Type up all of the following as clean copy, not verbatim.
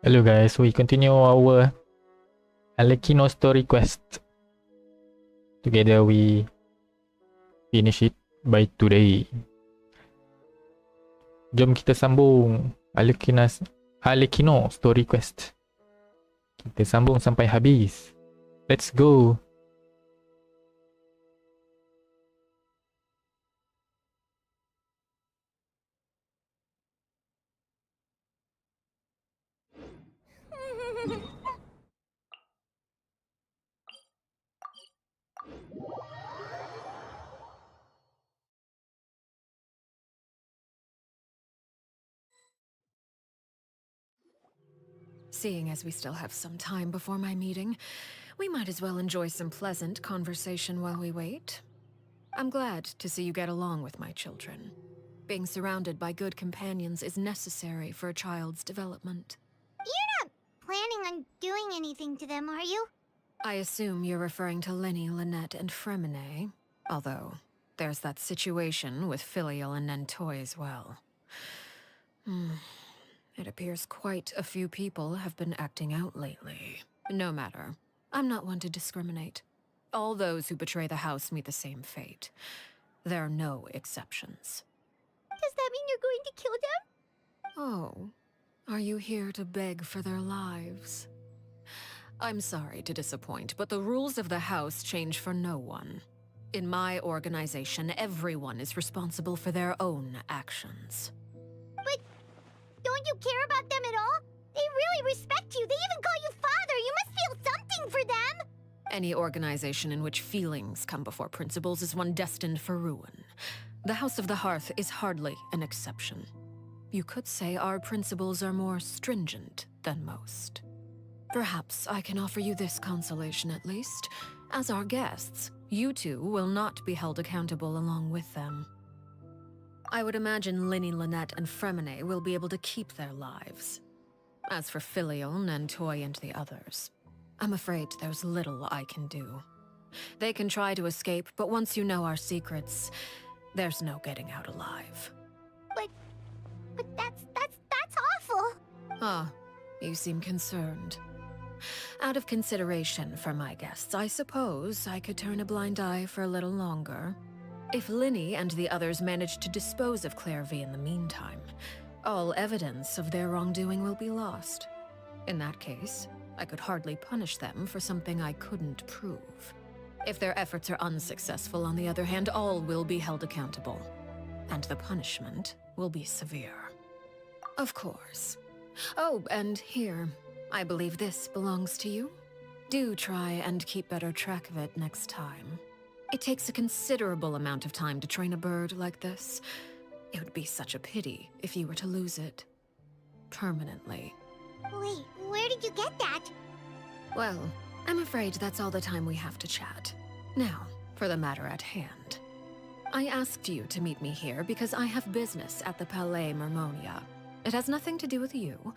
Hello guys, we continue our Arlecchino story quest. Together we finish it by today. Jom kita sambung Arlecchino story quest. Kita sambung sampai habis. Let's go. Seeing as we still have some time before my meeting, we might as well enjoy some pleasant conversation while we wait. I'm glad to see you get along with my children. Being surrounded by good companions is necessary for a child's development. You're not planning on doing anything to them, are you? I assume you're referring to Lenny, Lynette, and Fremine, although there's that situation with Filial and Nentoy as well. It appears quite a few people have been acting out lately. No matter. I'm not one to discriminate. All those who betray the house meet the same fate. There are no exceptions. Does that mean you're going to kill them? Oh, are you here to beg for their lives? I'm sorry to disappoint, but the rules of the house change for no one. In my organization, everyone is responsible for their own actions. But don't you care about them at all? They really respect you. They even call you father. You must feel something for them. Any organization in which feelings come before principles is one destined for ruin. The House of the Hearth is hardly an exception. You could say our principles are more stringent than most. Perhaps I can offer you this consolation at least. As our guests, you two will not be held accountable along with them. I would imagine Lenny, Lynette, and Fremine will be able to keep their lives. As for Filial, Nentoy, and the others, I'm afraid there's little I can do. They can try to escape, but once you know our secrets, there's no getting out alive. But that's awful. Ah, you seem concerned. Out of consideration for my guests, I suppose I could turn a blind eye for a little longer. If Lenny and the others manage to dispose of Clairvy in the meantime, all evidence of their wrongdoing will be lost. In that case, I could hardly punish them for something I couldn't prove. If their efforts are unsuccessful, on the other hand, all will be held accountable. And the punishment will be severe. Of course. Oh, and here, I believe this belongs to you. Do try and keep better track of it next time. It takes a considerable amount of time to train a bird like this. It would be such a pity if you were to lose it. Permanently. Wait, where did you get that? Well, I'm afraid that's all the time we have to chat. Now, for the matter at hand. I asked you to meet me here because I have business at the Palais Mermonia. It has nothing to do with you,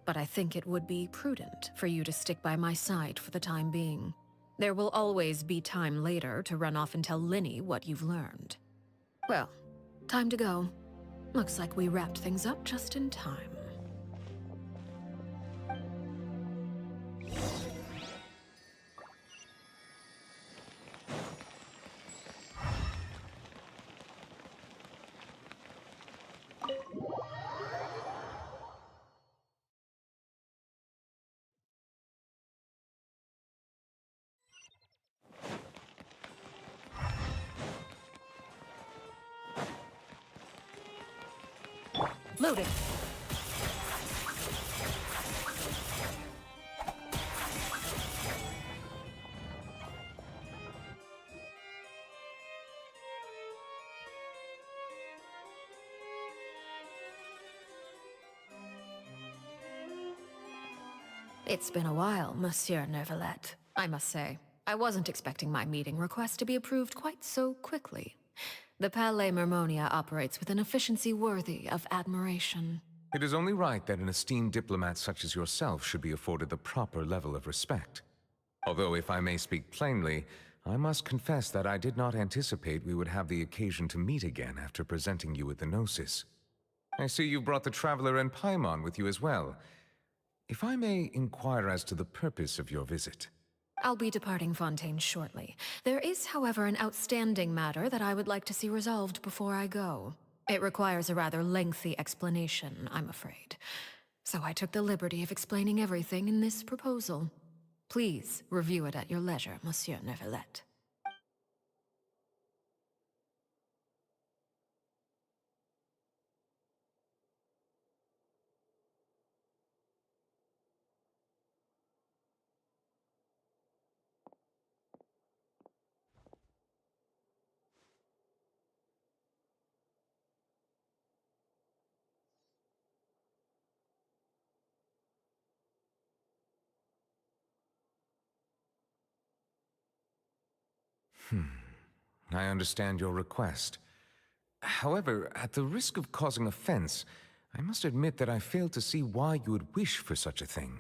but I think it would be prudent for you to stick by my side for the time being. There will always be time later to run off and tell Lenny what you've learned. Well, time to go. Looks like we wrapped things up just in time. Loading. It's been a while, Monsieur Neuvillette, I must say. I wasn't expecting my meeting request to be approved quite so quickly. The Palais Mermonia operates with an efficiency worthy of admiration. It is only right that an esteemed diplomat such as yourself should be afforded the proper level of respect. Although, if I may speak plainly, I must confess that I did not anticipate we would have the occasion to meet again after presenting you with the Gnosis. I see you brought the Traveler and Paimon with you as well. If I may inquire as to the purpose of your visit. I'll be departing Fontaine shortly. There is, however, an outstanding matter that I would like to see resolved before I go. It requires a rather lengthy explanation, I'm afraid. So I took the liberty of explaining everything in this proposal. Please review it at your leisure, Monsieur Neuvillette. I understand your request. However, at the risk of causing offense, I must admit that I fail to see why you would wish for such a thing.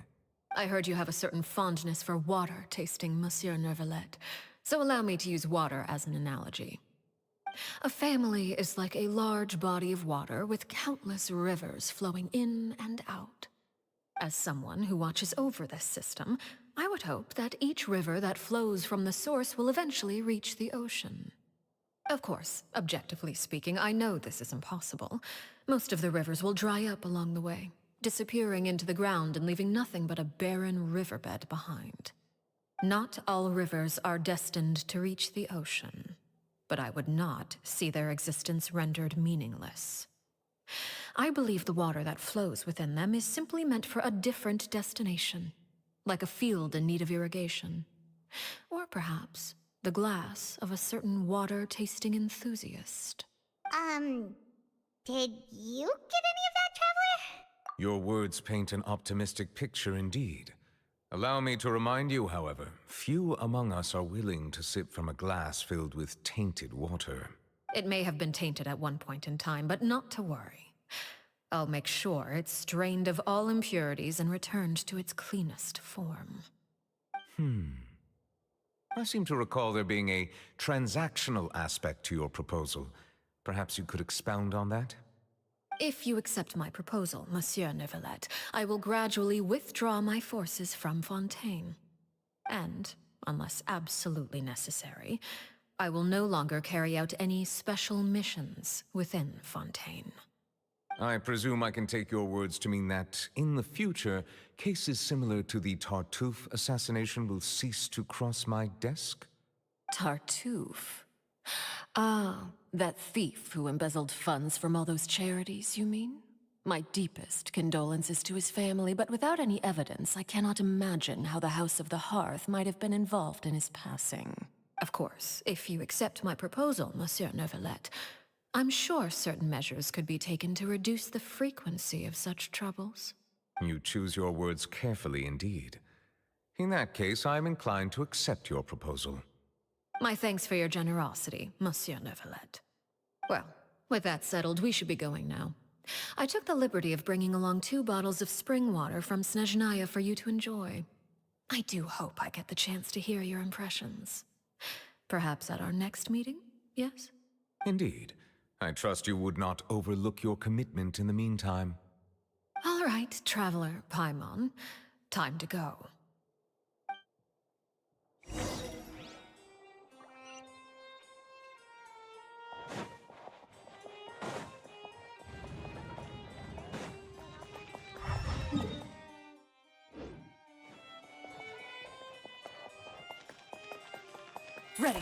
I heard you have a certain fondness for water tasting, Monsieur Neuvillette, so allow me to use water as an analogy. A family is like a large body of water with countless rivers flowing in and out. As someone who watches over this system, I would hope that each river that flows from the source will eventually reach the ocean. Of course, objectively speaking, I know this is impossible. Most of the rivers will dry up along the way, disappearing into the ground and leaving nothing but a barren riverbed behind. Not all rivers are destined to reach the ocean, but I would not see their existence rendered meaningless. I believe the water that flows within them is simply meant for a different destination, like a field in need of irrigation. Or perhaps the glass of a certain water-tasting enthusiast. Did you get any of that, Traveler? Your words paint an optimistic picture indeed. Allow me to remind you, however, few among us are willing to sip from a glass filled with tainted water. It may have been tainted at one point in time, but not to worry. I'll make sure it's drained of all impurities and returned to its cleanest form. I seem to recall there being a transactional aspect to your proposal. Perhaps you could expound on that? If you accept my proposal, Monsieur Neuvillette, I will gradually withdraw my forces from Fontaine. And, unless absolutely necessary, I will no longer carry out any special missions within Fontaine. I presume I can take your words to mean that, in the future, cases similar to the Tartuffe assassination will cease to cross my desk? Tartuffe? Ah, that thief who embezzled funds from all those charities, you mean? My deepest condolences to his family, but without any evidence, I cannot imagine how the House of the Hearth might have been involved in his passing. Of course, if you accept my proposal, Monsieur Neuvillette, I'm sure certain measures could be taken to reduce the frequency of such troubles. You choose your words carefully indeed. In that case, I am inclined to accept your proposal. My thanks for your generosity, Monsieur Neuvillette. Well, with that settled, we should be going now. I took the liberty of bringing along 2 bottles of spring water from Snezhnaya for you to enjoy. I do hope I get the chance to hear your impressions. Perhaps at our next meeting, yes? Indeed. I trust you would not overlook your commitment in the meantime. All right, Traveler Paimon. Time to go. Ready.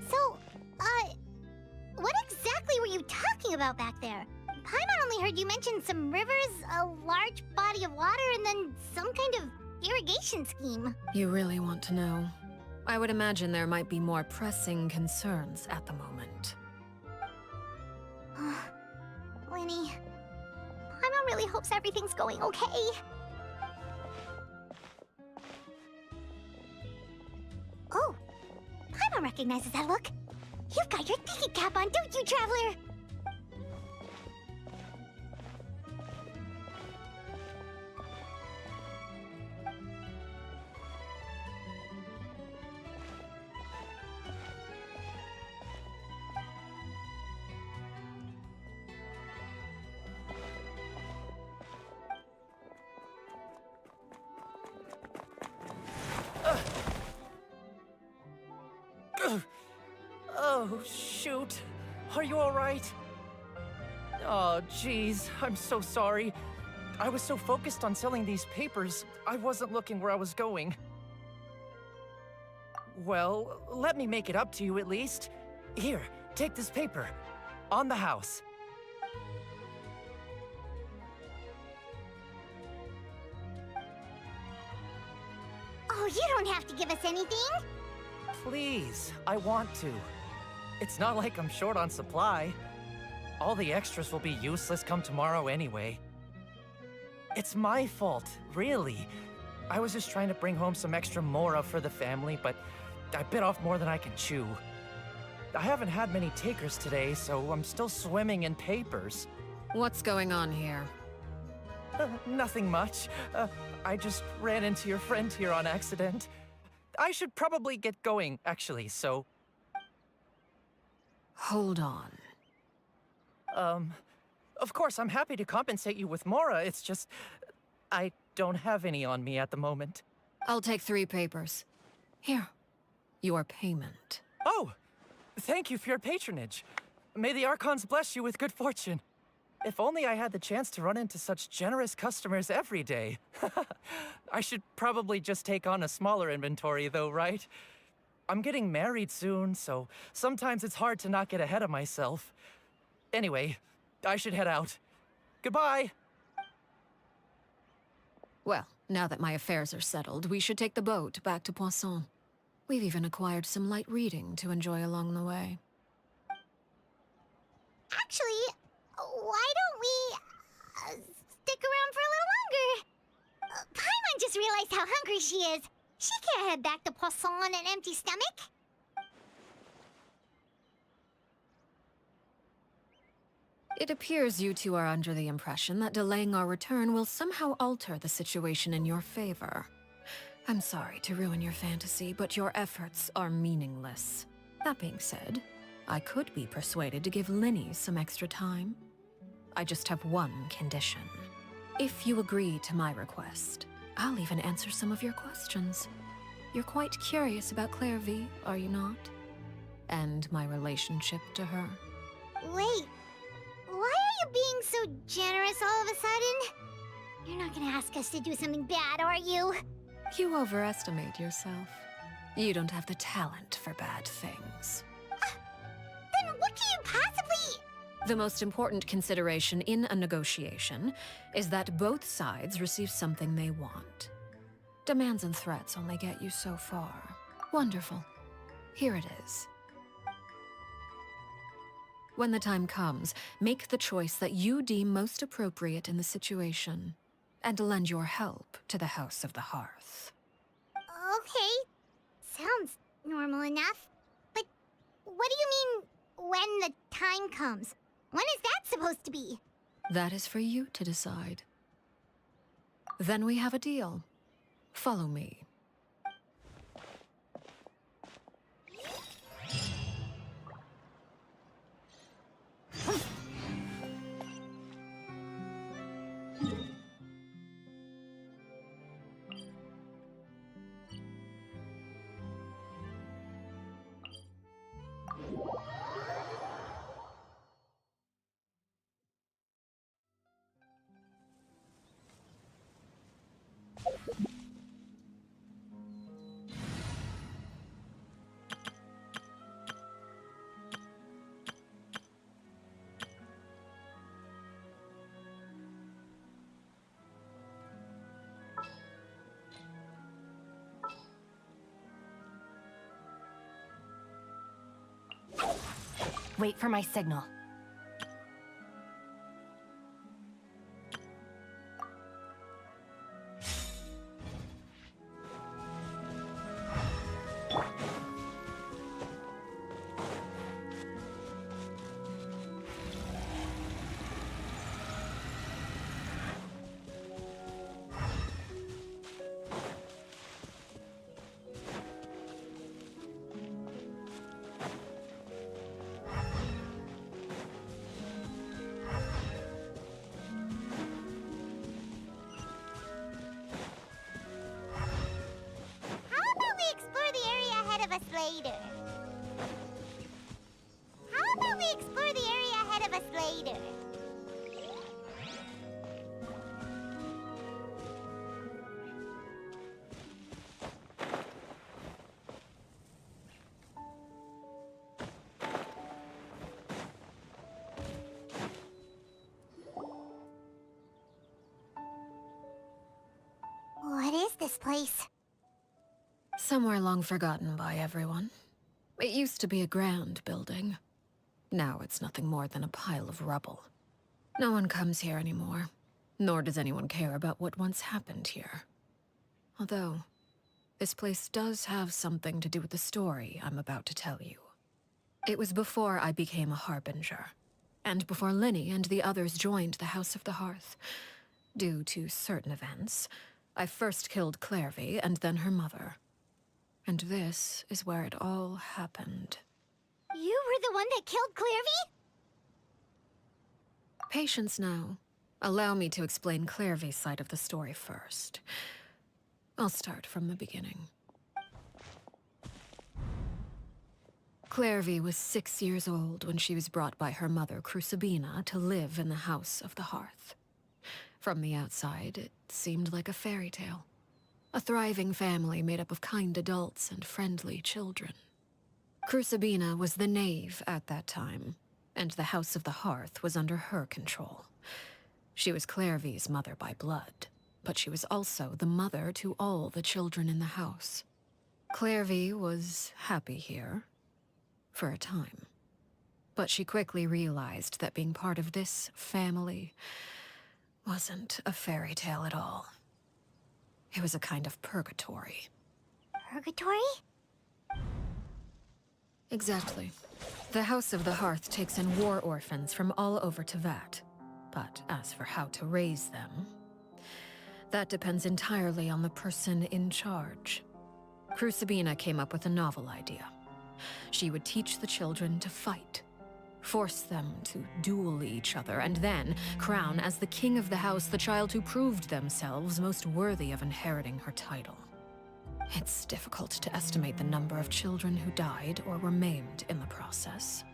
So, what exactly were you talking about back there? Paimon only heard you mention some rivers, a large body of water, and then some kind of irrigation scheme. You really want to know? I would imagine there might be more pressing concerns at the moment. Winnie, Paimon really hopes everything's going okay. Oh, Paimon recognizes that look. You've got your thinking cap on, don't you, Traveler? Oh, shoot. Are you alright? Oh, jeez. I'm so sorry. I was so focused on selling these papers, I wasn't looking where I was going. Well, let me make it up to you at least. Here, take this paper. On the house. Oh, you don't have to give us anything. Please, I want to. It's not like I'm short on supply. All the extras will be useless come tomorrow anyway. It's my fault, really. I was just trying to bring home some extra mora for the family, but I bit off more than I can chew. I haven't had many takers today, so I'm still swimming in papers. What's going on here? Nothing much. I just ran into your friend here on accident. I should probably get going, actually, so... Hold on. Of course, I'm happy to compensate you with mora, it's just... I don't have any on me at the moment. I'll take 3 papers. Here. Your payment. Oh! Thank you for your patronage. May the Archons bless you with good fortune. If only I had the chance to run into such generous customers every day. I should probably just take on a smaller inventory though, right? I'm getting married soon, so sometimes it's hard to not get ahead of myself. Anyway, I should head out. Goodbye! Well, now that my affairs are settled, we should take the boat back to Poisson. We've even acquired some light reading to enjoy along the way. Actually, why don't we stick around for a little longer? Paimon just realized how hungry she is. She can't head back to Poisson on an empty stomach. It appears you two are under the impression that delaying our return will somehow alter the situation in your favor. I'm sorry to ruin your fantasy, but your efforts are meaningless. That being said, I could be persuaded to give Linny some extra time. I just have one condition. If you agree to my request, I'll even answer some of your questions. You're quite curious about Claire V, are you not? And my relationship to her. Wait, why are you being so generous all of a sudden? You're not gonna ask us to do something bad, are you? You overestimate yourself. You don't have the talent for bad things. Then what can you possibly... The most important consideration in a negotiation is that both sides receive something they want. Demands and threats only get you so far. Wonderful. Here it is. When the time comes, make the choice that you deem most appropriate in the situation, and lend your help to the House of the Hearth. Okay, sounds normal enough. But what do you mean, when the time comes? When is that supposed to be? That is for you to decide. Then we have a deal. Follow me. Wait for my signal. this place? Somewhere long forgotten by everyone. It used to be a grand building. Now it's nothing more than a pile of rubble. No one comes here anymore, nor does anyone care about what once happened here. Although, this place does have something to do with the story I'm about to tell you. It was before I became a Harbinger, and before Linny and the others joined the House of the Hearth. Due to certain events, I first killed Clairvy and then her mother. And this is where it all happened. You were the one that killed Clairvy? Patience now. Allow me to explain Clairvy's side of the story first. I'll start from the beginning. Clairvy was 6 years old when she was brought by her mother, Crucibina, to live in the House of the Hearth. From the outside, it seemed like a fairy tale. A thriving family made up of kind adults and friendly children. Crucibina was the knave at that time, and the House of the Hearth was under her control. She was Clairvy's mother by blood, but she was also the mother to all the children in the house. Clairvy was happy here, for a time. But she quickly realized that being part of this family wasn't a fairy tale at all. It was a kind of purgatory. Purgatory? Exactly. The House of the Hearth takes in war orphans from all over Teyvat. But as for how to raise them, that depends entirely on the person in charge. Crucibina came up with a novel idea. She would teach the children to fight, force them to duel each other, and then crown as the king of the house the child who proved themselves most worthy of inheriting her title. It's difficult to estimate the number of children who died or were maimed in the process.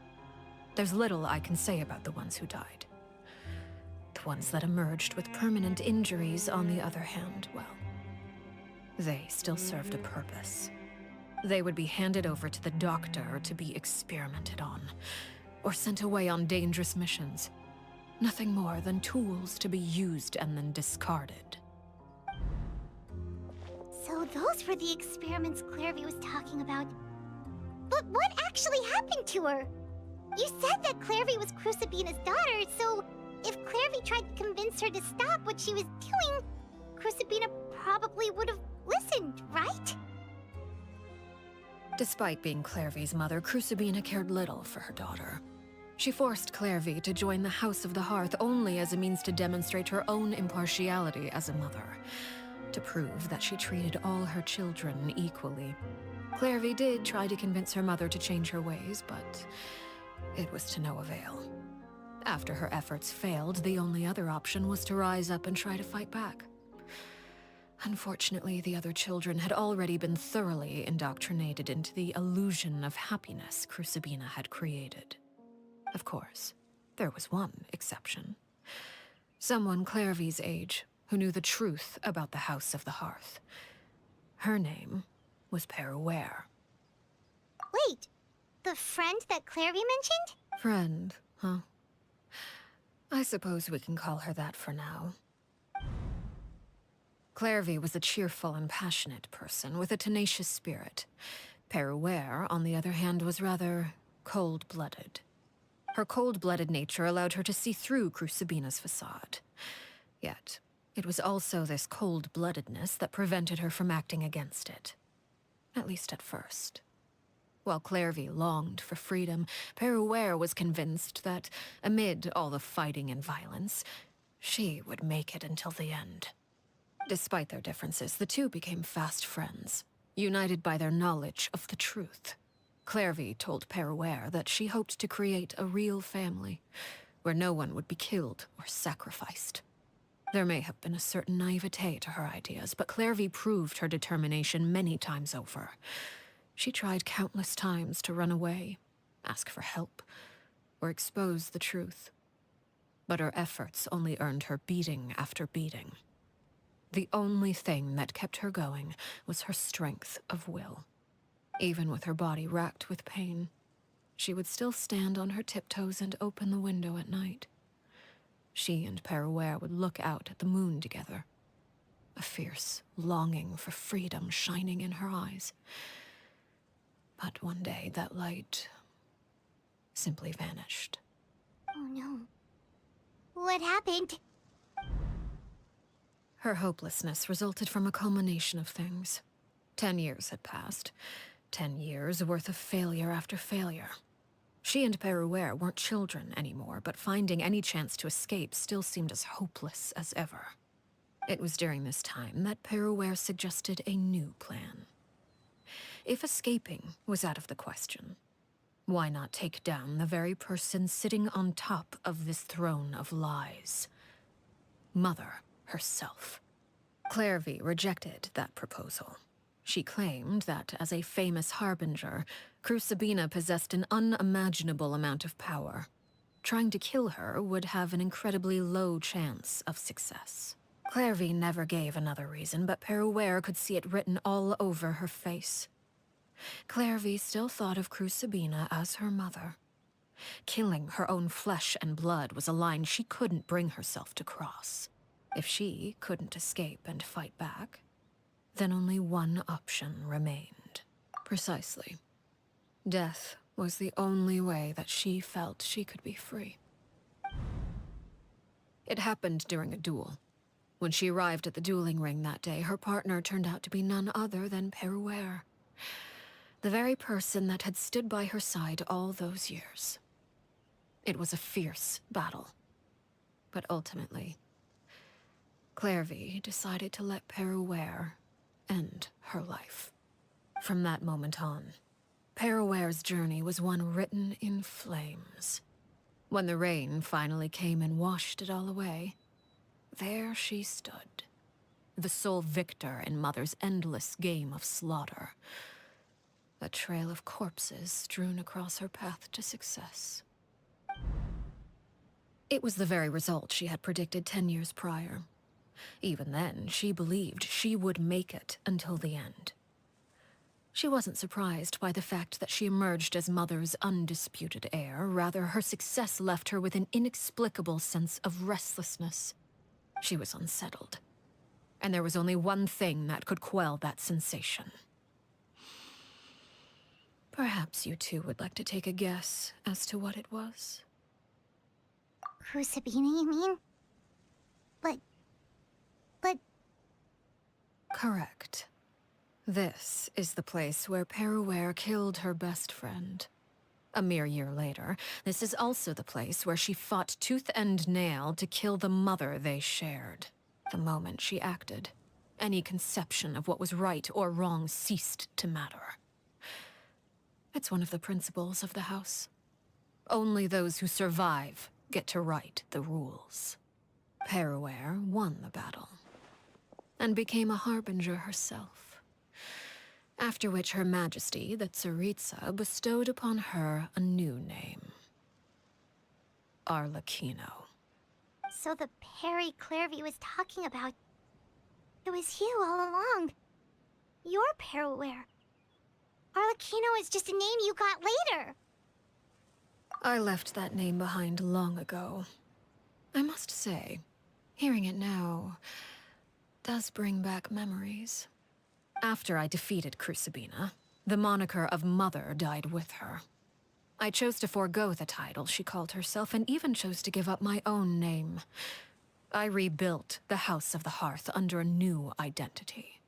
There's little I can say about the ones who died. The ones that emerged with permanent injuries, on the other hand, well, they still served a purpose. They would be handed over to the doctor to be experimented on, or sent away on dangerous missions. Nothing more than tools to be used and then discarded. So those were the experiments Clairvy was talking about. But what actually happened to her? You said that Clairvy was Crucibina's daughter, so if Clairvy tried to convince her to stop what she was doing, Crucibina probably would have listened, right? Despite being Clairvy's mother, Crucibina cared little for her daughter. She forced Clairvy to join the House of the Hearth only as a means to demonstrate her own impartiality as a mother, to prove that she treated all her children equally. Clairvy did try to convince her mother to change her ways, but it was to no avail. After her efforts failed, the only other option was to rise up and try to fight back. Unfortunately, the other children had already been thoroughly indoctrinated into the illusion of happiness Crucibina had created. Of course, there was one exception. Someone Clairvy's age who knew the truth about the House of the Hearth. Her name was Peruere. Wait, the friend that Clairvy mentioned? Friend, huh? I suppose we can call her that for now. Clairvy was a cheerful and passionate person with a tenacious spirit. Peruere, on the other hand, was rather cold-blooded. Her cold-blooded nature allowed her to see through Crucibina's facade. Yet, it was also this cold-bloodedness that prevented her from acting against it. At least at first. While Clairvy longed for freedom, Peruere was convinced that, amid all the fighting and violence, she would make it until the end. Despite their differences, the two became fast friends, united by their knowledge of the truth. Clairvy told Peruere that she hoped to create a real family, where no one would be killed or sacrificed. There may have been a certain naivete to her ideas, but Clairvy proved her determination many times over. She tried countless times to run away, ask for help, or expose the truth. But her efforts only earned her beating after beating. The only thing that kept her going was her strength of will. Even with her body racked with pain, she would still stand on her tiptoes and open the window at night. She and Peruere would look out at the moon together. a fierce longing for freedom shining in her eyes. But one day, that light simply vanished. Oh no. What happened? Her hopelessness resulted from a culmination of things. 10 years had passed. 10 years worth of failure after failure. She and Peruere weren't children anymore, but finding any chance to escape still seemed as hopeless as ever. It was during this time that Peruere suggested a new plan. If escaping was out of the question, why not take down the very person sitting on top of this throne of lies? Mother herself. Clairvy rejected that proposal. She claimed that, as a famous harbinger, Crucibina possessed an unimaginable amount of power. Trying to kill her would have an incredibly low chance of success. Clairvy never gave another reason, but Peruere could see it written all over her face. Clairvy still thought of Crucibina as her mother. Killing her own flesh and blood was a line she couldn't bring herself to cross. If she couldn't escape and fight back, then only one option remained. Precisely. Death was the only way that she felt she could be free. It happened during a duel. When she arrived at the dueling ring that day, her partner turned out to be none other than Peruere. The very person that had stood by her side all those years. It was a fierce battle. But ultimately, Clairvy decided to let Peruere end her life. From that moment on, Peruere's journey was one written in flames. When the rain finally came and washed it all away, there she stood, the sole victor in Mother's endless game of slaughter. A trail of corpses strewn across her path to success. It was the very result she had predicted 10 years prior. Even then, she believed she would make it until the end. She wasn't surprised by the fact that she emerged as Mother's undisputed heir. Rather, her success left her with an inexplicable sense of restlessness. She was unsettled. And there was only one thing that could quell that sensation. Perhaps you two would like to take a guess as to what it was? Crucibina, you mean? But... Correct. This is the place where Peruere killed her best friend. A mere year later, this is also the place where she fought tooth and nail to kill the mother they shared. The moment she acted, any conception of what was right or wrong ceased to matter. It's one of the principles of the house. Only those who survive get to write the rules. Peruere won the battle, and became a harbinger herself. After which Her Majesty, the Tsaritsa, bestowed upon her a new name. Arlecchino. So the Perry Clairvy was talking about... It was you all along. You're Peruere. Arlecchino is just a name you got later. I left that name behind long ago. I must say, hearing it now does bring back memories. After I defeated Crucibina, the moniker of Mother died with her. I chose to forego the title she called herself, and even chose to give up my own name. I rebuilt the House of the Hearth under a new identity.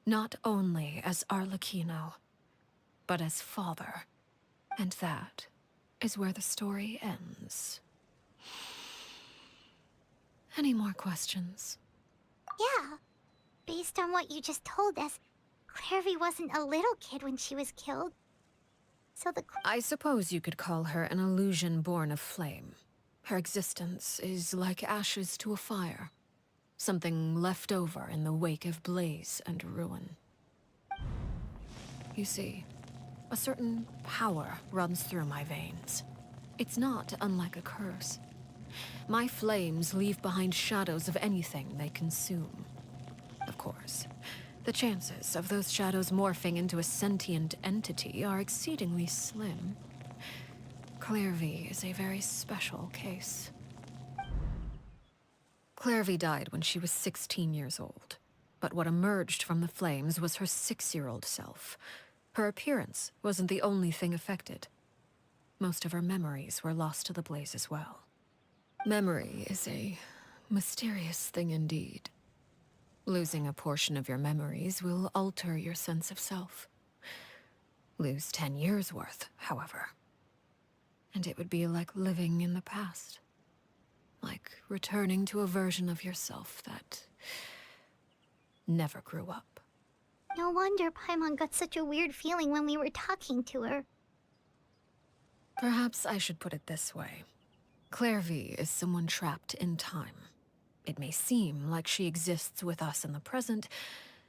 Not only as Arlecchino, but as father. And that is where the story ends. Any more questions? Yeah. Based on what you just told us, Clairvy wasn't a little kid when she was killed. So the... I suppose you could call her an illusion born of flame. Her existence is like ashes to a fire. Something left over in the wake of blaze and ruin. You see, a certain power runs through my veins. It's not unlike a curse. My flames leave behind shadows of anything they consume. Of course, the chances of those shadows morphing into a sentient entity are exceedingly slim. Clairvy is a very special case. Clairvy died when she was 16 years old. But what emerged from the flames was her 6-year-old self. Her appearance wasn't the only thing affected. Most of her memories were lost to the blaze as well. Memory is a mysterious thing indeed. Losing a portion of your memories will alter your sense of self. Lose 10 years' worth, however, and it would be like living in the past. Like returning to a version of yourself that never grew up. No wonder Paimon got such a weird feeling when we were talking to her. Perhaps I should put it this way. Clairvy is someone trapped in time. It may seem like she exists with us in the present,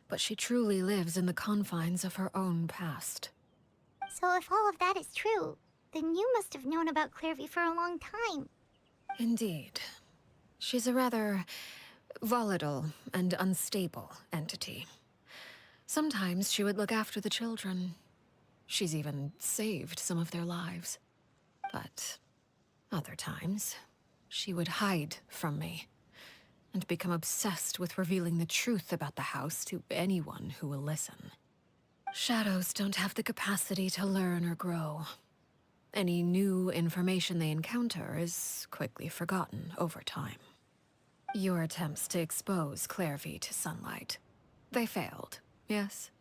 but she truly lives in the confines of her own past. So if all of that is true, then you must have known about Clairvy for a long time. Indeed. She's a rather volatile and unstable entity. Sometimes she would look after the children. She's even saved some of their lives. But other times, she would hide from me and become obsessed with revealing the truth about the house to anyone who will listen. Shadows don't have the capacity to learn or grow. Any new information they encounter is quickly forgotten over time. Your attempts to expose Clairvy to sunlight, they failed, yes?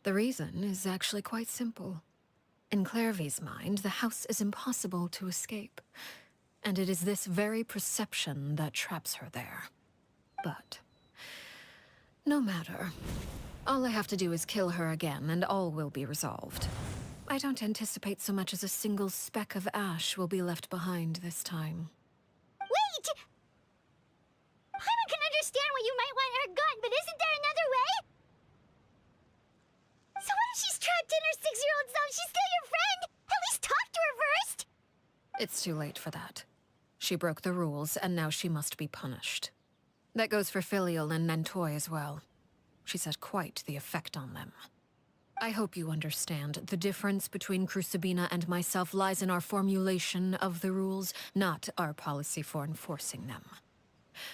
The reason is actually quite simple. In Clairvy's mind, the house is impossible to escape, and it is this very perception that traps her there. But no matter. All I have to do is kill her again, and all will be resolved. I don't anticipate so much as a single speck of ash will be left behind this time. Wait! Paimon can understand why you might want her gone, but isn't there another way? So what if she's trapped in her 6-year-old self? She's still your friend! At least talk to her first! It's too late for that. She broke the rules, and now she must be punished. That goes for Filial and Nantoi as well. She's had quite the effect on them. I hope you understand. The difference between Crucibina and myself lies in our formulation of the rules, not our policy for enforcing them.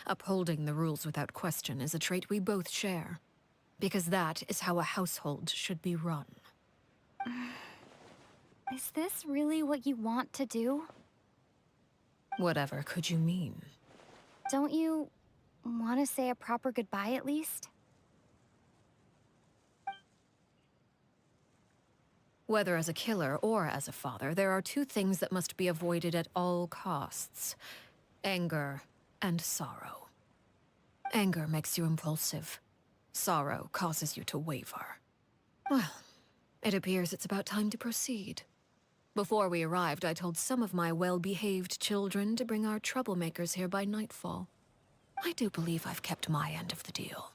Upholding the rules without question is a trait we both share, because that is how a household should be run. Is this really what you want to do? Whatever could you mean? Don't you want to say a proper goodbye at least? Whether as a killer or as a father, there are two things that must be avoided at all costs: anger and sorrow. Anger makes you impulsive. Sorrow causes you to waver. Well, it appears it's about time to proceed. Before we arrived, I told some of my well-behaved children to bring our troublemakers here by nightfall. I do believe I've kept my end of the deal.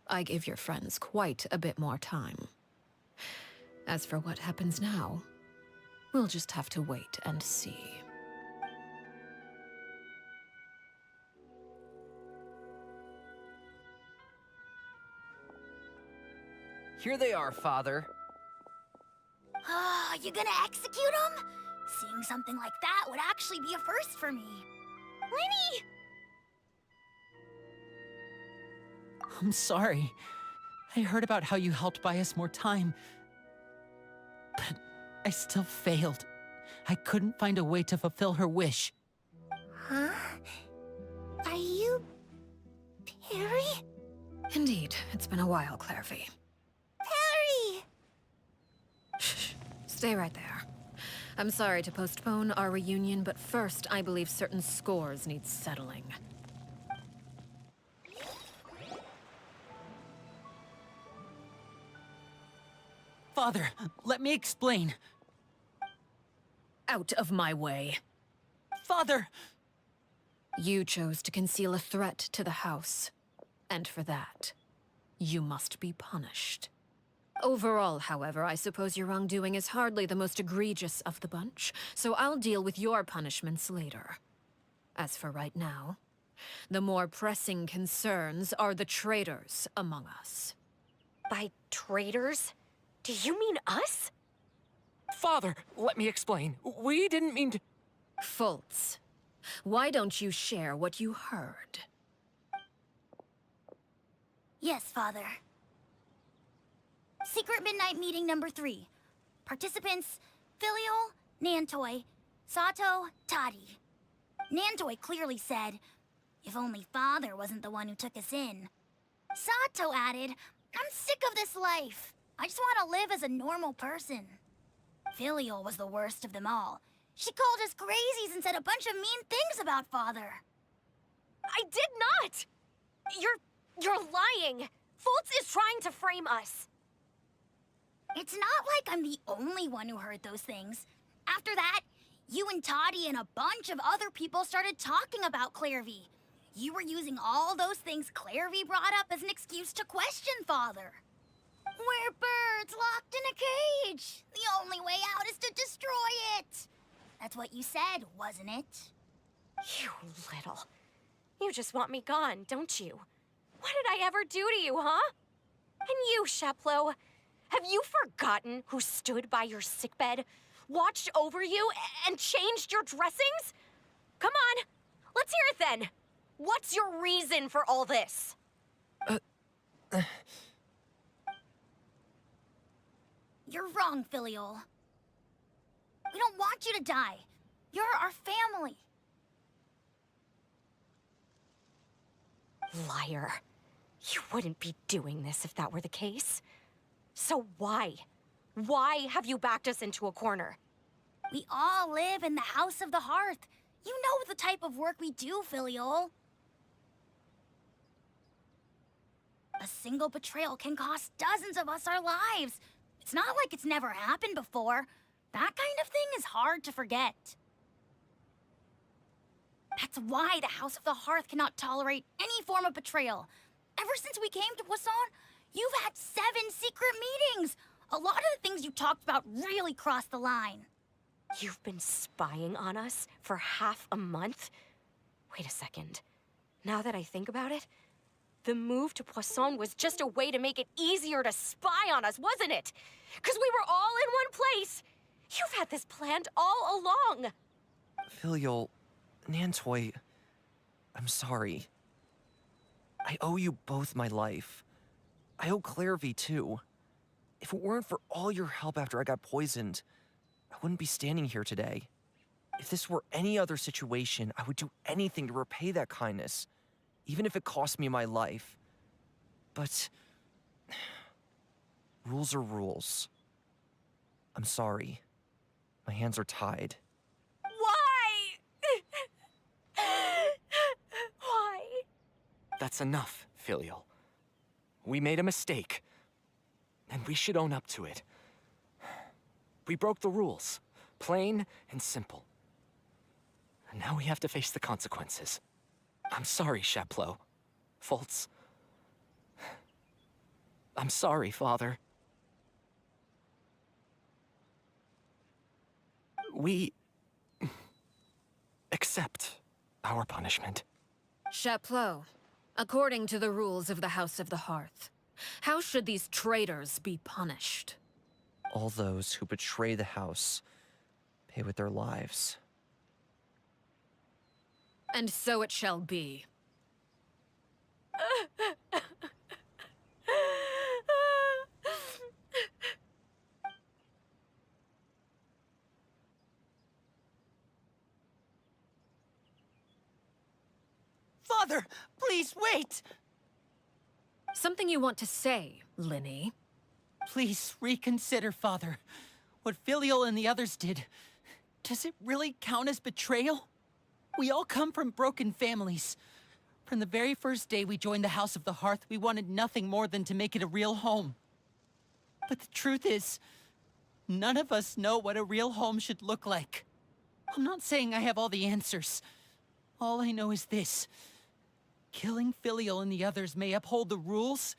I give your friends quite a bit more time. As for what happens now, we'll just have to wait and see. Here they are, Father. You gonna execute him? Seeing something like that would actually be a first for me. Lenny! I'm sorry. I heard about how you helped buy us more time. But I still failed. I couldn't find a way to fulfill her wish. Huh? Are you... Perry? Indeed, it's been a while, Clairvy. Perry! Shh, stay right there. I'm sorry to postpone our reunion, but first, I believe certain scores need settling. Father, let me explain. Out of my way. Father! You chose to conceal a threat to the house. And for that, you must be punished. Overall, however, I suppose your wrongdoing is hardly the most egregious of the bunch, so I'll deal with your punishments later. As for right now, the more pressing concerns are the traitors among us. By traitors? Do you mean us? Father, let me explain. We didn't mean to... Fultz, why don't you share what you heard? Yes, Father. Secret Midnight Meeting number 3. Participants, Filial, Nantoi, Sato, Tadi. Nantoi clearly said, if only Father wasn't the one who took us in. Sato added, I'm sick of this life. I just want to live as a normal person. Filial was the worst of them all. She called us crazies and said a bunch of mean things about Father. I did not! You're lying! Fultz is trying to frame us. It's not like I'm the only one who heard those things. After that, you and Toddy and a bunch of other people started talking about Clairvy. You were using all those things Clairvy brought up as an excuse to question Father. We're birds locked in a cage. The only way out is to destroy it. That's what you said, wasn't it? You little. You just want me gone, don't you? What did I ever do to you, huh? And you, Sheplo, have you forgotten who stood by your sickbed, watched over you, and changed your dressings? Come on, let's hear it then. What's your reason for all this? You're wrong, Filial. We don't want you to die. You're our family. Liar. You wouldn't be doing this if that were the case. So why? Why have you backed us into a corner? We all live in the House of the Hearth. You know the type of work we do, Filial. A single betrayal can cost dozens of us our lives. It's not like it's never happened before. That kind of thing is hard to forget. That's why the House of the Hearth cannot tolerate any form of betrayal. Ever since we came to Poisson, you've had 7 secret meetings. A lot of the things you talked about really crossed the line. You've been spying on us for half a month? Wait a second. Now that I think about it, the move to Poisson was just a way to make it easier to spy on us, wasn't it? Because we were all in one place. You've had this planned all along. Filial, Nantoi, I'm sorry. I owe you both my life. I owe Clairvy too. If it weren't for all your help after I got poisoned, I wouldn't be standing here today. If this were any other situation, I would do anything to repay that kindness, even if it cost me my life. But rules are rules. I'm sorry. My hands are tied. Why? Why? That's enough, Filial. We made a mistake, and we should own up to it. We broke the rules, plain and simple. And now we have to face the consequences. I'm sorry, Sheplo. Fultz. I'm sorry, Father. We accept our punishment. Chapleau, according to the rules of the House of the Hearth, how should these traitors be punished? All those who betray the house pay with their lives. And so it shall be. Father, please wait! Something you want to say, Linny? Please reconsider, Father. What Filial and the others did, does it really count as betrayal? We all come from broken families. From the very first day we joined the House of the Hearth, we wanted nothing more than to make it a real home. But the truth is, none of us know what a real home should look like. I'm not saying I have all the answers. All I know is this. Killing Filial and the others may uphold the rules,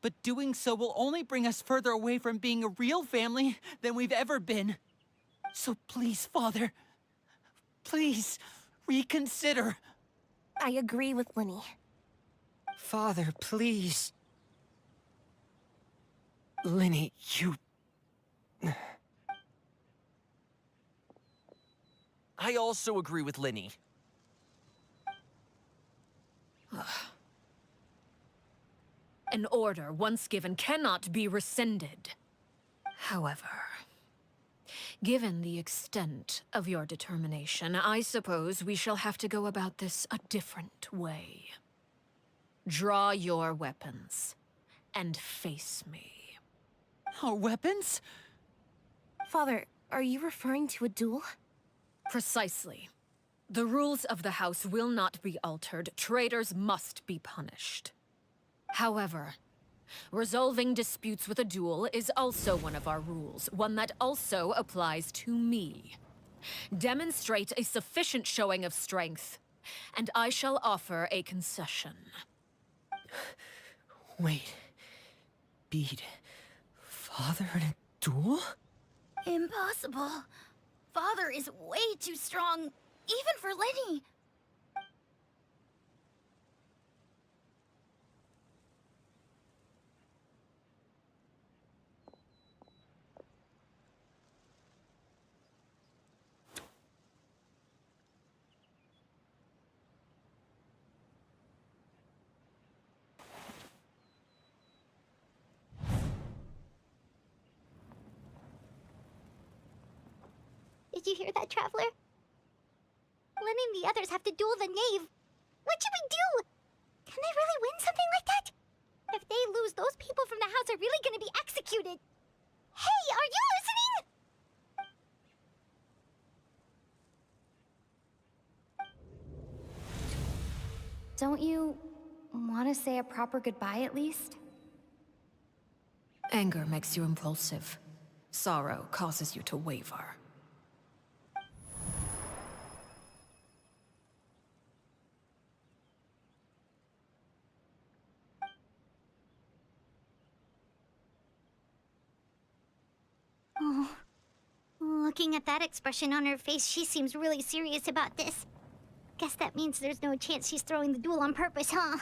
but doing so will only bring us further away from being a real family than we've ever been. So please, Father, please reconsider. I agree with Linny. Father, please. Linny, you... I also agree with Linny. An order once given cannot be rescinded. However, given the extent of your determination, I suppose we shall have to go about this a different way. Draw your weapons and face me. Our weapons? Father, are you referring to a duel? Precisely. The rules of the house will not be altered. Traitors must be punished. However, resolving disputes with a duel is also one of our rules, one that also applies to me. Demonstrate a sufficient showing of strength, and I shall offer a concession. Wait. Beat Father in a duel? Impossible. Father is way too strong, even for Lenny. Did you hear that, Traveler? Lenny and the others have to duel the knave. What should we do? Can they really win something like that? If they lose, those people from the house are really gonna be executed. Hey, are you listening? Don't you want to say a proper goodbye at least? Anger makes you impulsive. Sorrow causes you to waver. Oh, looking at that expression on her face, she seems really serious about this. Guess that means there's no chance she's throwing the duel on purpose, huh?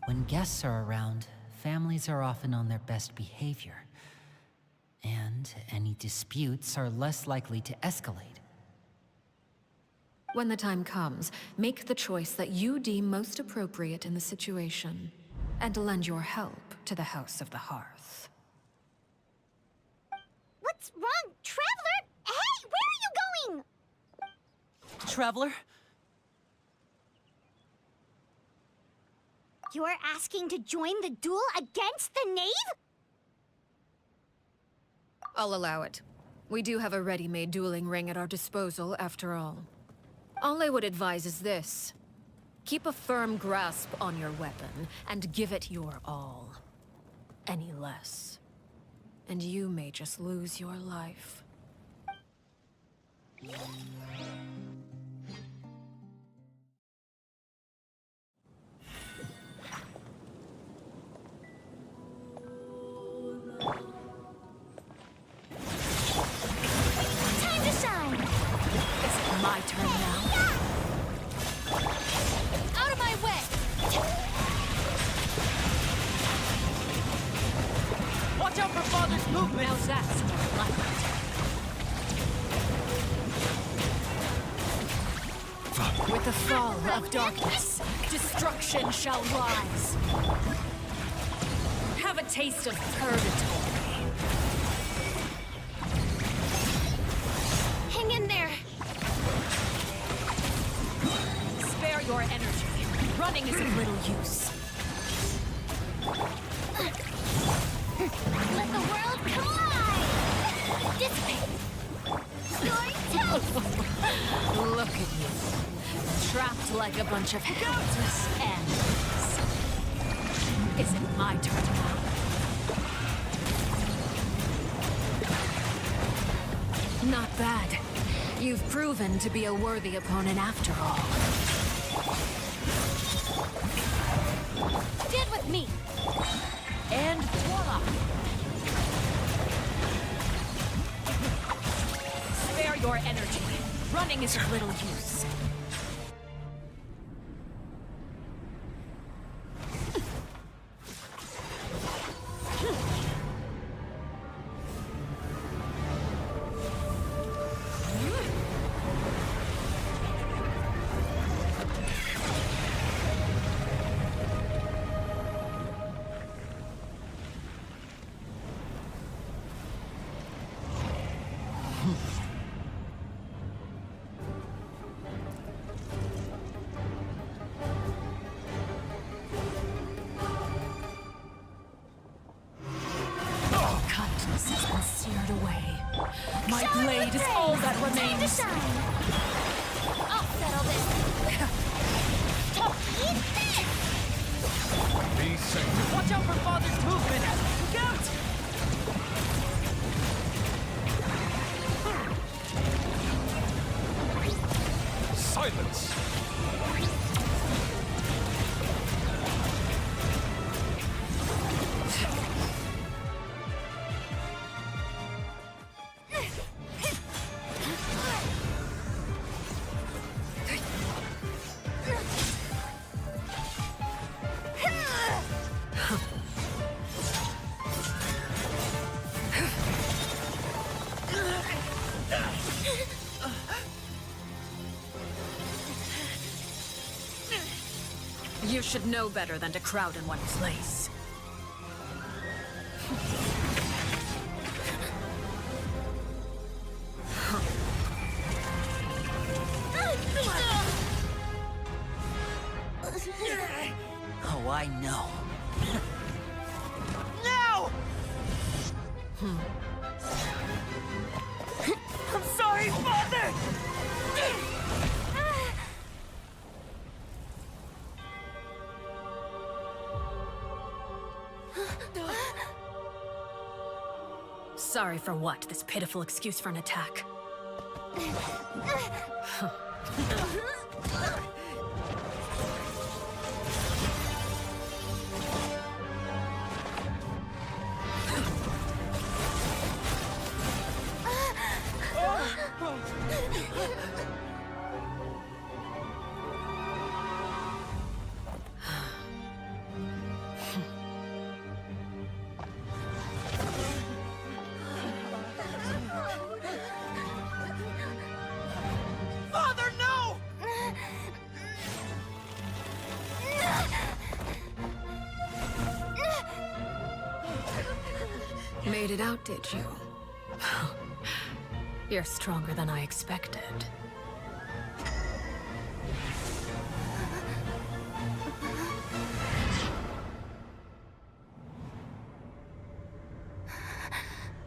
When guests are around, families are often on their best behavior. And any disputes are less likely to escalate. When the time comes, make the choice that you deem most appropriate in the situation, and lend your help to the House of the Hearth. What's wrong, Traveler? Hey, where are you going? Traveler? You're asking to join the duel against the knave? I'll allow it. We do have a ready-made dueling ring at our disposal, after all. All I would advise is this. Keep a firm grasp on your weapon, and give it your all. Any less, and you may just lose your life. Time to shine! Is it my turn now? Out of my way! Watch out for Father's movement! Now that's more like it. With the fall of darkness, destruction shall rise. Have a taste of purgatory. Hang in there! Spare your energy. Running is of little use. Let the world collide! This way! You're toast! Look at you. Trapped like a bunch of helpless animals. Is it my turn now? Not bad. You've proven to be a worthy opponent after all. Stand with me! And voila! Spare your energy. Running is of little use. blade is all that Time to remains. shine. I'll settle this. Eat this! Be safe. Watch out for Father's movement! Look out! Silence! You should know better than to crowd in one place. Oh, I know. No! I'm sorry, Father! Sorry for what? This pitiful excuse for an attack. Father, no! Made it out, did you? You're stronger than I expected.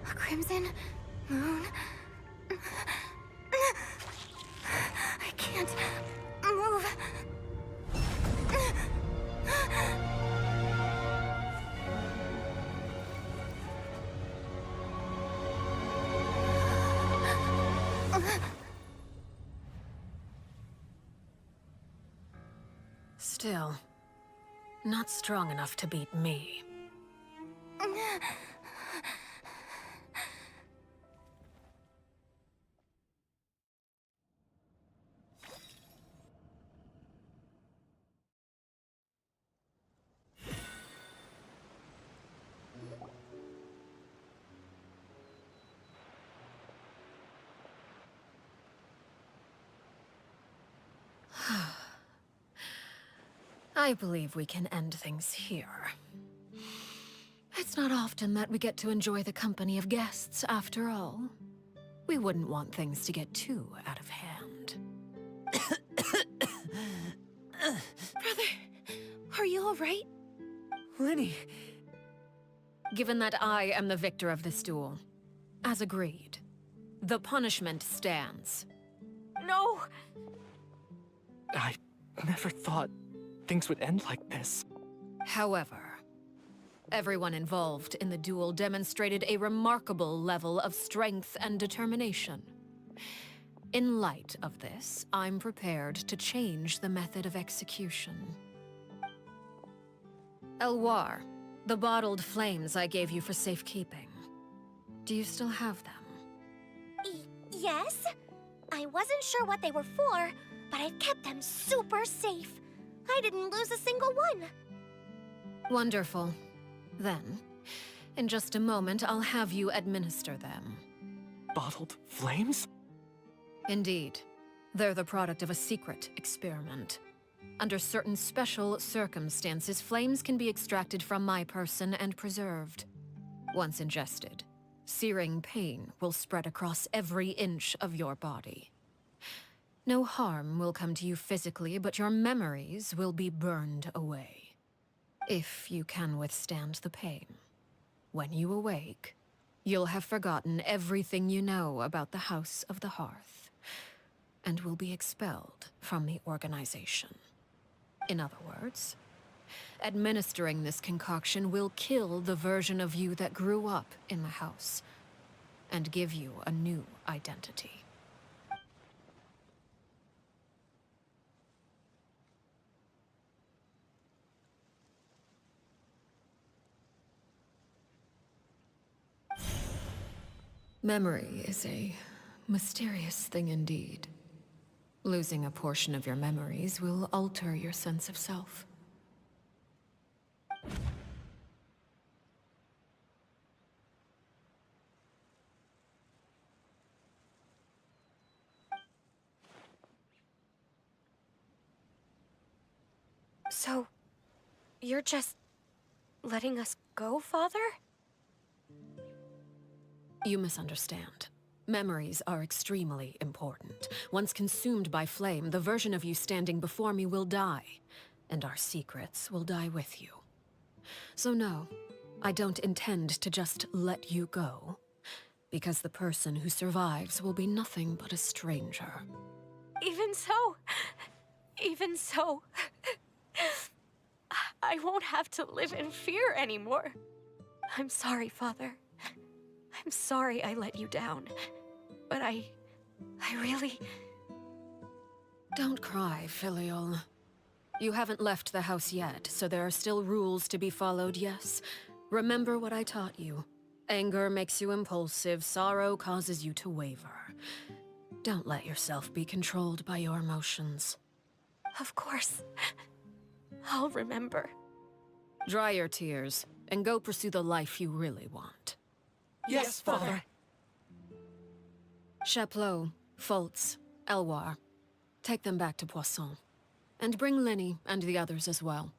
A crimson moon. I can't move. Still, not strong enough to beat me. I believe we can end things here. It's not often that we get to enjoy the company of guests, after all. We wouldn't want things to get too out of hand. Brother, are you all right? Linny, Given that I am the victor of this duel, as agreed, the punishment stands. No! I never thought things would end like this. However, everyone involved in the duel demonstrated a remarkable level of strength and determination. In light of this, I'm prepared to change the method of execution. Elwar, the bottled flames I gave you for safekeeping. Do you still have them? Yes? I wasn't sure what they were for, but I've kept them super safe. I didn't lose a single one. Wonderful. Then, in just a moment, I'll have you administer them. Bottled flames? Indeed. They're the product of a secret experiment. Under certain special circumstances, flames can be extracted from my person and preserved. Once ingested, searing pain will spread across every inch of your body. No harm will come to you physically, but your memories will be burned away. If you can withstand the pain. When you awake, You'll have forgotten everything you know about the House of the Hearth, and will be expelled from the organization. In other words, administering this concoction will kill the version of you that grew up in the house, and give you a new identity. Memory is a mysterious thing indeed. Losing a portion of your memories will alter your sense of self. So, you're just letting us go, Father? You misunderstand. Memories are extremely important. Once consumed by flame, the version of you standing before me will die, and our secrets will die with you. So no, I don't intend to just let you go, because the person who survives will be nothing but a stranger. Even so, I won't have to live in fear anymore. I'm sorry, Father. I'm sorry I let you down. But I really... Don't cry, Filial. You haven't left the house yet, so there are still rules to be followed, yes? Remember what I taught you. Anger makes you impulsive, sorrow causes you to waver. Don't let yourself be controlled by your emotions. Of course. I'll remember. Dry your tears, and go pursue the life you really want. Yes, Father. Chaplot, Foltz, Elwar. Take them back to Poisson. And bring Lenny and the others as well.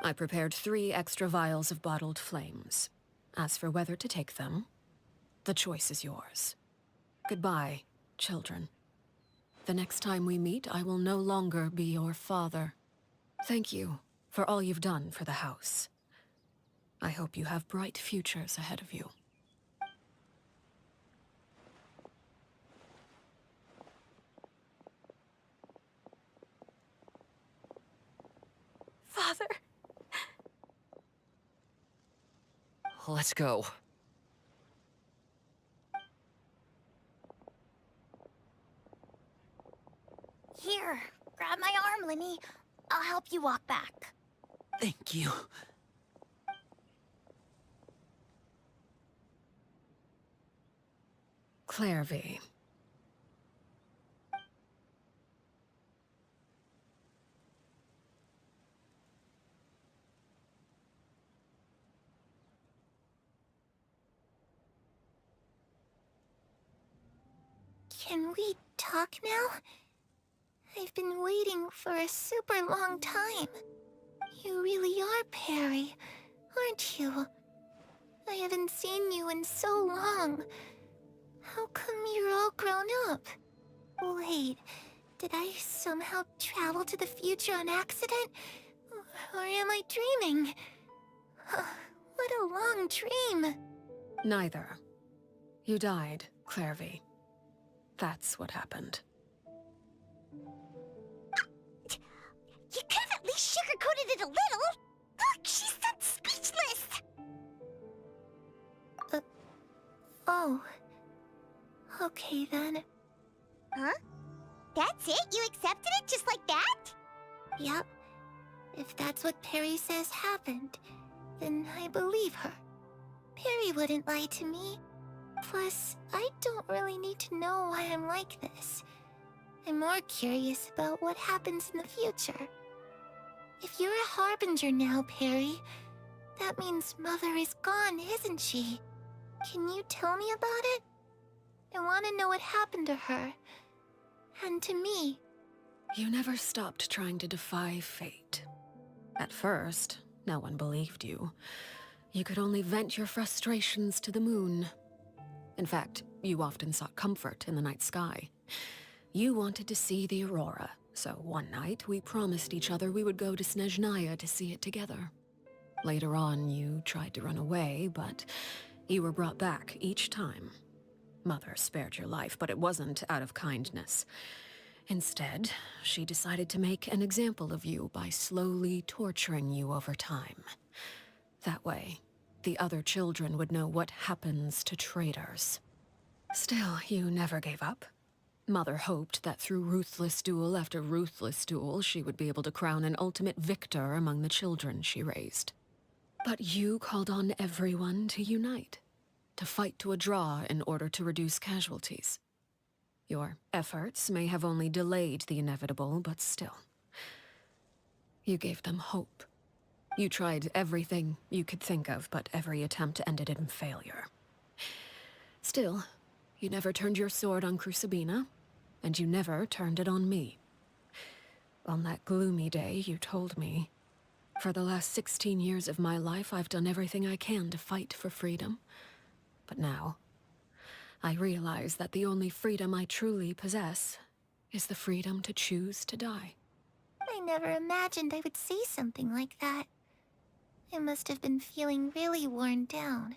I prepared 3 extra vials of bottled flames. As for whether to take them, the choice is yours. Goodbye, children. The next time we meet, I will no longer be your father. Thank you for all you've done for the house. I hope you have bright futures ahead of you. Father! Let's go. Here, grab my arm, Lenny. I'll help you walk back. Thank you. Clairvy. Can we talk now? I've been waiting for a super long time. You really are Perry, aren't you? I haven't seen you in so long. How come you're all grown up? Wait, did I somehow travel to the future on accident? Or am I dreaming? What a long dream. Neither. You died, Clairvy. That's what happened. You could have at least sugarcoated it a little. Look, she's done speechless. Oh. Okay then. Huh? That's it? You accepted it just like that? Yep. If that's what Perry says happened, then I believe her. Perry wouldn't lie to me. Plus, I don't really need to know why I'm like this. I'm more curious about what happens in the future. If you're a harbinger now, Perry, that means Mother is gone, isn't she? Can you tell me about it? I want to know what happened to her. And to me. You never stopped trying to defy fate. At first, no one believed you. You could only vent your frustrations to the moon. In fact, you often sought comfort in the night sky. You wanted to see the aurora, so one night we promised each other we would go to Snezhnaya to see it together. Later on, you tried to run away, but You were brought back each time. Mother spared your life, but it wasn't out of kindness. Instead, she decided to make an example of you by slowly torturing you over time. That way, the other children would know what happens to traitors. Still, you never gave up. Mother hoped that through ruthless duel after ruthless duel, she would be able to crown an ultimate victor among the children she raised. But you called on everyone to unite, to fight to a draw in order to reduce casualties. Your efforts may have only delayed the inevitable, but still. You gave them hope. You tried everything you could think of, but every attempt ended in failure. Still, you never turned your sword on Crucibina, and you never turned it on me. On that gloomy day, you told me, "For the last 16 years of my life, I've done everything I can to fight for freedom. But now, I realize that the only freedom I truly possess is the freedom to choose to die." I never imagined I would say something like that. I must have been feeling really worn down.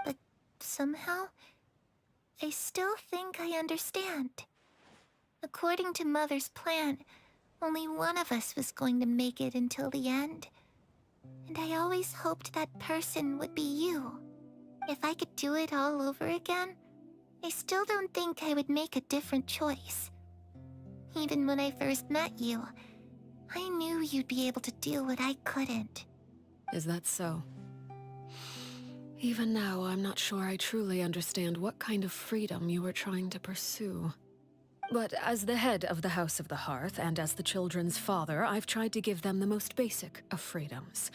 But somehow, I still think I understand. According to Mother's plan, only one of us was going to make it until the end. And I always hoped that person would be you. If I could do it all over again, I still don't think I would make a different choice. Even when I first met you, I knew you'd be able to do what I couldn't. Is that so? Even now, I'm not sure I truly understand what kind of freedom you were trying to pursue. But as the head of the House of the Hearth and as the children's father, I've tried to give them the most basic of freedoms.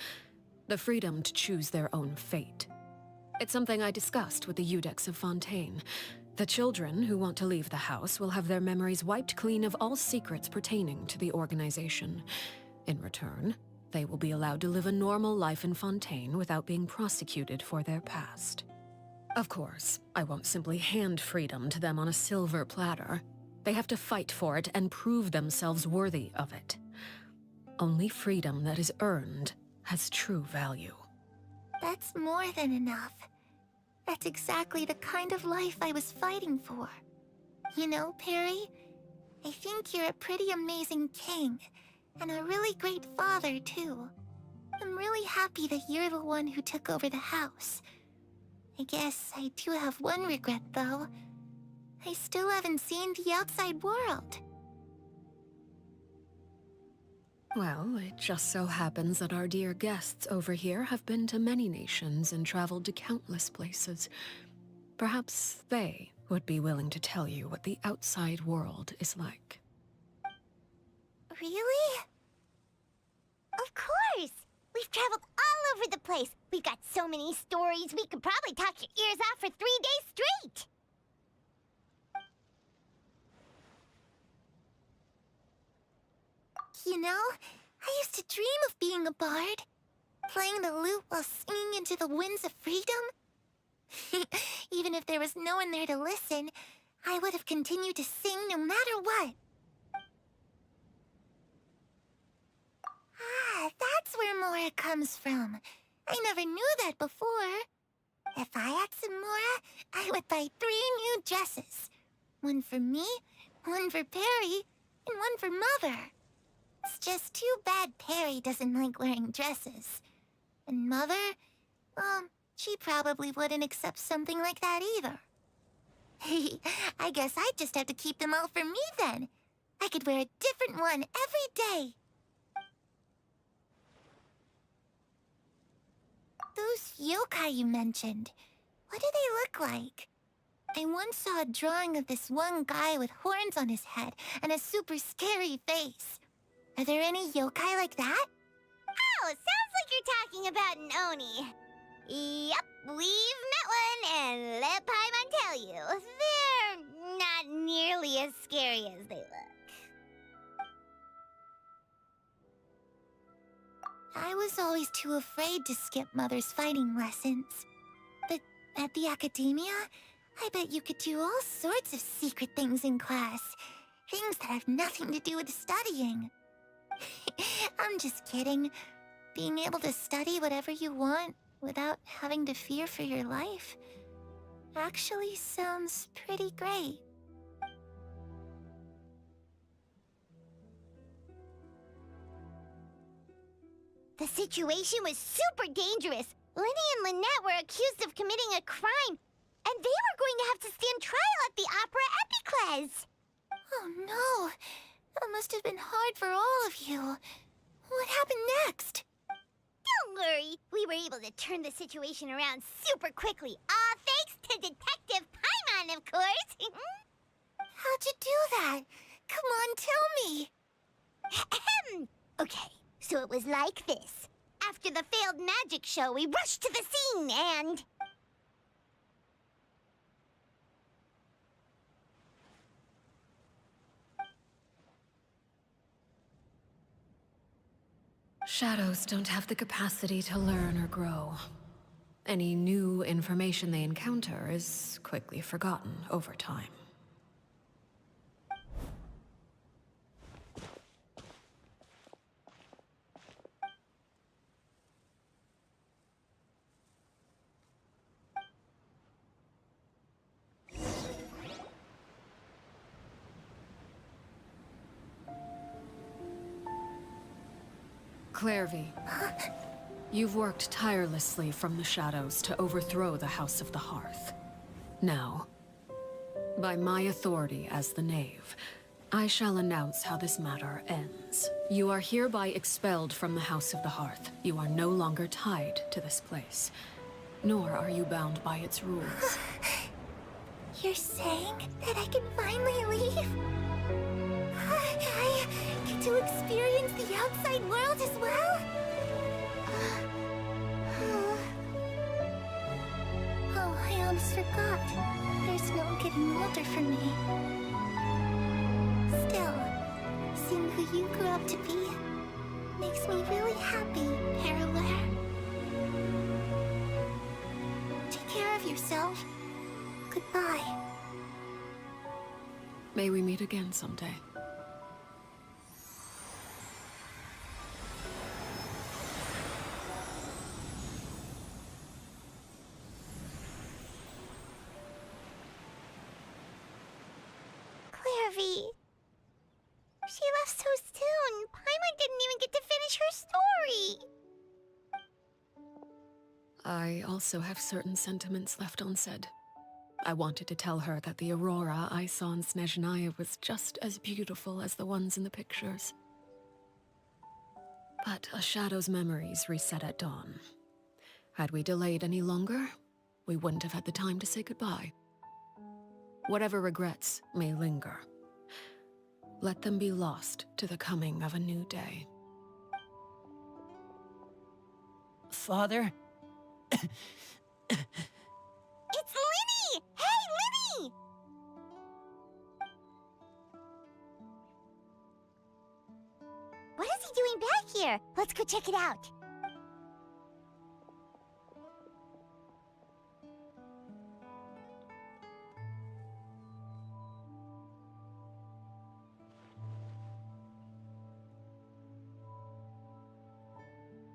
The freedom to choose their own fate. It's something I discussed with the Eudex of Fontaine. The children who want to leave the house will have their memories wiped clean of all secrets pertaining to the organization. In return, they will be allowed to live a normal life in Fontaine without being prosecuted for their past. Of course, I won't simply hand freedom to them on a silver platter. They have to fight for it and prove themselves worthy of it. Only freedom that is earned has true value. That's more than enough. That's exactly the kind of life I was fighting for. You know, Perry, I think you're a pretty amazing king, and a really great father, too. I'm really happy that you're the one who took over the house. I guess I do have one regret, though. I still haven't seen the outside world. Well, it just so happens that our dear guests over here have been to many nations and traveled to countless places. Perhaps they would be willing to tell you what the outside world is like. Really? Of course! We've traveled all over the place. We've got so many stories, we could probably talk your ears off for 3 days straight! You know, I used to dream of being a bard. Playing the lute while singing into the winds of freedom. Even if there was no one there to listen, I would have continued to sing no matter what. Ah, that's where Mora comes from. I never knew that before. If I had some Mora, I would buy 3 new dresses. One for me, one for Perry, and one for Mother. It's just too bad Perry doesn't like wearing dresses. And Mother, she probably wouldn't accept something like that either. I guess I'd just have to keep them all for me then. I could wear a different one every day. Those yokai you mentioned, what do they look like? I once saw a drawing of this one guy with horns on his head and a super scary face. Are there any yokai like that? Oh, sounds like you're talking about an Oni. Yup, we've met one, and let Paimon tell you, they're not nearly as scary as they look. I was always too afraid to skip Mother's fighting lessons. But at the academia, I bet you could do all sorts of secret things in class. Things that have nothing to do with studying. I'm just kidding. Being able to study whatever you want without having to fear for your life actually sounds pretty great. The situation was super dangerous. Lenny and Lynette were accused of committing a crime, and they were going to have to stand trial at the Opera Epicles. Oh no, that must have been hard for all of you. What happened next? Don't worry, we were able to turn the situation around super quickly. All thanks to Detective Paimon, of course. How'd you do that? Come on, tell me. Okay, so it was like this. After the failed magic show, we rushed to the scene and... Shadows don't have the capacity to learn or grow. Any new information they encounter is quickly forgotten over time. Clairvy, you've worked tirelessly from the shadows to overthrow the House of the Hearth. Now, by my authority as the Knave, I shall announce how this matter ends. You are hereby expelled from the House of the Hearth. You are no longer tied to this place, nor are you bound by its rules. You're saying that I can finally leave? I get to experience the outside world as well? Oh, I almost forgot. There's no getting older for me. Still, seeing who you grew up to be makes me really happy, Parallel. Take care of yourself. Goodbye. May we meet again someday. Clairvy. She left so soon. Paimon didn't even get to finish her story. I also have certain sentiments left unsaid. I wanted to tell her that the aurora I saw in Snezhnaya was just as beautiful as the ones in the pictures. But a shadow's memories reset at dawn. Had we delayed any longer, we wouldn't have had the time to say goodbye. Whatever regrets may linger, let them be lost to the coming of a new day. Father? It's Linny! Hey, Linny! What is he doing back here? Let's go check it out.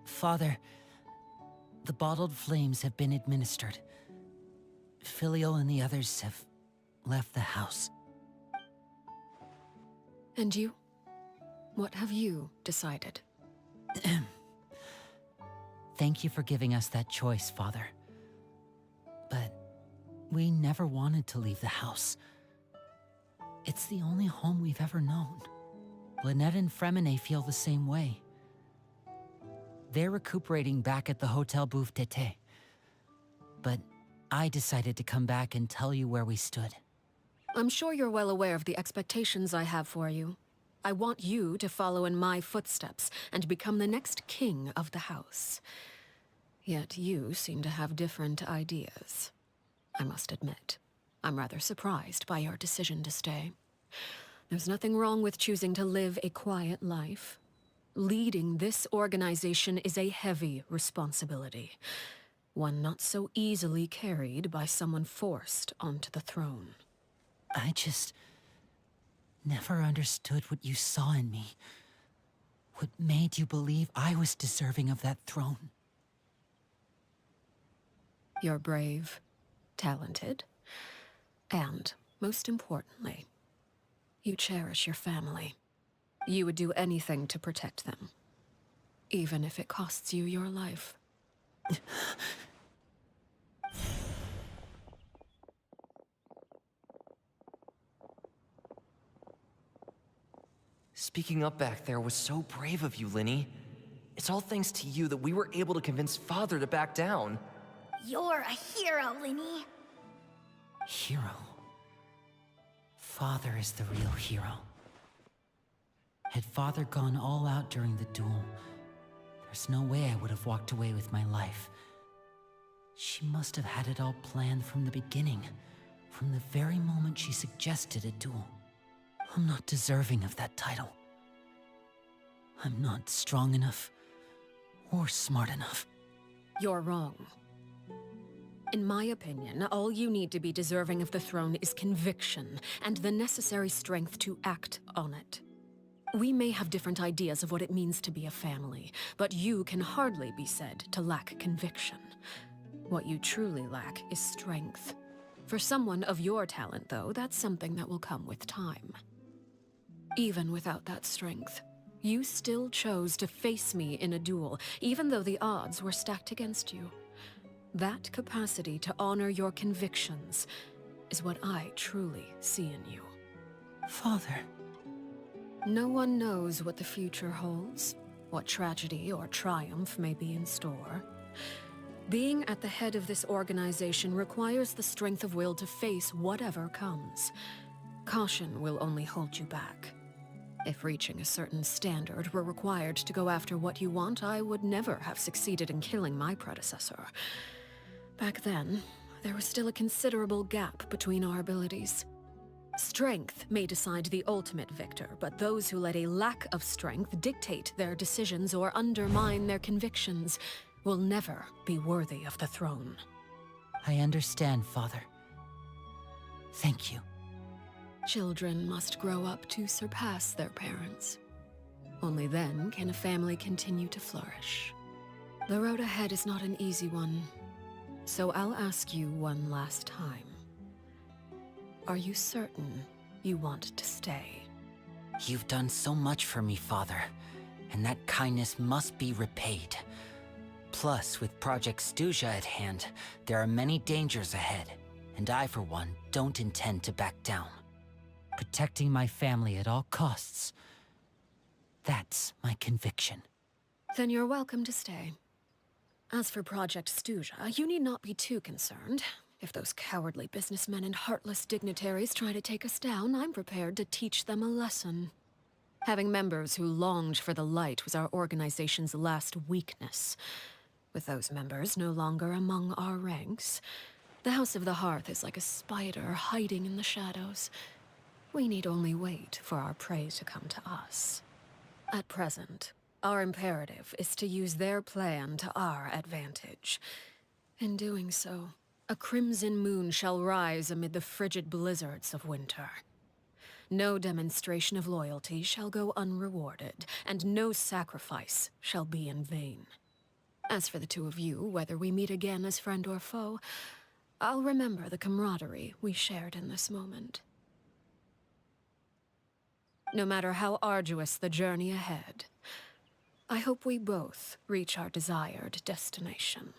Father, the bottled flames have been administered. Filial and the others have left the house. And you? What have you decided? Thank you for giving us that choice, Father. But we never wanted to leave the house. It's the only home we've ever known. Lynette and Fremine feel the same way. They're recuperating back at the Hotel Bouffe Tété. But I decided to come back and tell you where we stood. I'm sure you're well aware of the expectations I have for you. I want you to follow in my footsteps and become the next king of the house. Yet you seem to have different ideas. I must admit, I'm rather surprised by your decision to stay. There's nothing wrong with choosing to live a quiet life. Leading this organization is a heavy responsibility, one not so easily carried by someone forced onto the throne. I just never understood what you saw in me. What made you believe I was deserving of that throne? You're brave, talented, and, most importantly, you cherish your family. You would do anything to protect them, even if it costs you your life. Speaking up back there was so brave of you, Linny. It's all thanks to you that we were able to convince Father to back down. You're a hero, Linny. Hero. Father is the real hero. Had Father gone all out during the duel, there's no way I would have walked away with my life. She must have had it all planned from the beginning, from the very moment she suggested a duel. I'm not deserving of that title. I'm not strong enough or smart enough. You're wrong. In my opinion, all you need to be deserving of the throne is conviction and the necessary strength to act on it. We may have different ideas of what it means to be a family, but you can hardly be said to lack conviction. What you truly lack is strength. For someone of your talent, though, that's something that will come with time. Even without that strength, you still chose to face me in a duel, even though the odds were stacked against you. That capacity to honor your convictions is what I truly see in you. Father. No one knows what the future holds, what tragedy or triumph may be in store. Being at the head of this organization requires the strength of will to face whatever comes. Caution will only hold you back. If reaching a certain standard were required to go after what you want, I would never have succeeded in killing my predecessor. Back then, there was still a considerable gap between our abilities. Strength may decide the ultimate victor, but those who let a lack of strength dictate their decisions or undermine their convictions will never be worthy of the throne. I understand, Father. Thank you. Children must grow up to surpass their parents. Only then can a family continue to flourish. The road ahead is not an easy one, so I'll ask you one last time. Are you certain you want to stay? You've done so much for me, Father, and that kindness must be repaid. Plus, with Project Stuja at hand, there are many dangers ahead, and I, for one, don't intend to back down. Protecting my family at all costs. That's my conviction. Then you're welcome to stay. As for Project Stuja, you need not be too concerned. If those cowardly businessmen and heartless dignitaries try to take us down, I'm prepared to teach them a lesson. Having members who longed for the light was our organization's last weakness. With those members no longer among our ranks, the House of the Hearth is like a spider hiding in the shadows. We need only wait for our prey to come to us. At present, our imperative is to use their plan to our advantage. In doing so, a crimson moon shall rise amid the frigid blizzards of winter. No demonstration of loyalty shall go unrewarded, and no sacrifice shall be in vain. As for the two of you, whether we meet again as friend or foe, I'll remember the camaraderie we shared in this moment. No matter how arduous the journey ahead, I hope we both reach our desired destination.